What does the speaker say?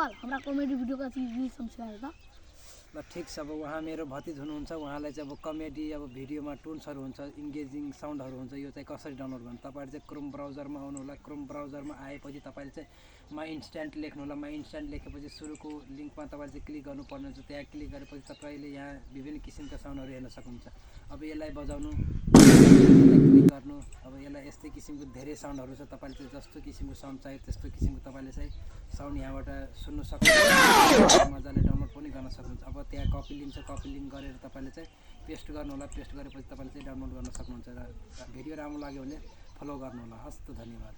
Sir हाम्रा comedy video का चीज भी समझाएर त ल ठिक छ। अब उहाँ मेरो भतिज हुनुहुन्छ, उहाँलाई चाहिँ अब कमेडी अब भिडियोमा टुन्सहरू हुन्छ, इन्गेजिङ साउन्डहरू हुन्छ, यो चाहिँ कसरी डाउनलोड गर्नु? तपाईँहरू चाहिँ क्रोम ब्राउजरमा आउनु होला। क्रोम ब्राउजरमा आएपछि तपाईँले चाहिँ माई इन्स्ट्यान्ट लेख्नु होला। माई इन्स्ट्यान्ट लेखेपछि सुरुको लिङ्कमा तपाईँले चाहिँ क्लिक गर्नुपर्ने हुन्छ। त्यहाँ क्लिक गरेपछि तपाईँले यहाँ विभिन्न किसिमका साउन्डहरू हेर्न सक्नुहुन्छ। अब यसलाई बजाउनु, क्लिक गर्नु। अब यसलाई यस्तै किसिमको धेरै साउन्डहरू छ। तपाईँले चाहिँ जस्तो किसिमको साउन्ड चाहियो त्यस्तो किसिमको तपाईँले चाहिँ साउन्ड यहाँबाट सुन्नु सक्नुहुन्छ। मजाले डाउनलोड पनि गर्न सक्नुहुन्छ। अब त्यहाँ कपी लिङ्क छ, कपी लिङ्क गरेर तपाईँले चाहिँ पेस्ट गर्नु होला। पेस्ट गरेपछि तपाईँले चाहिँ डाउनलोड गर्न सक्नुहुन्छ। र भिडियो राम्रो लाग्यो भने फलो गर्नु होला। हस् त, धन्यवाद।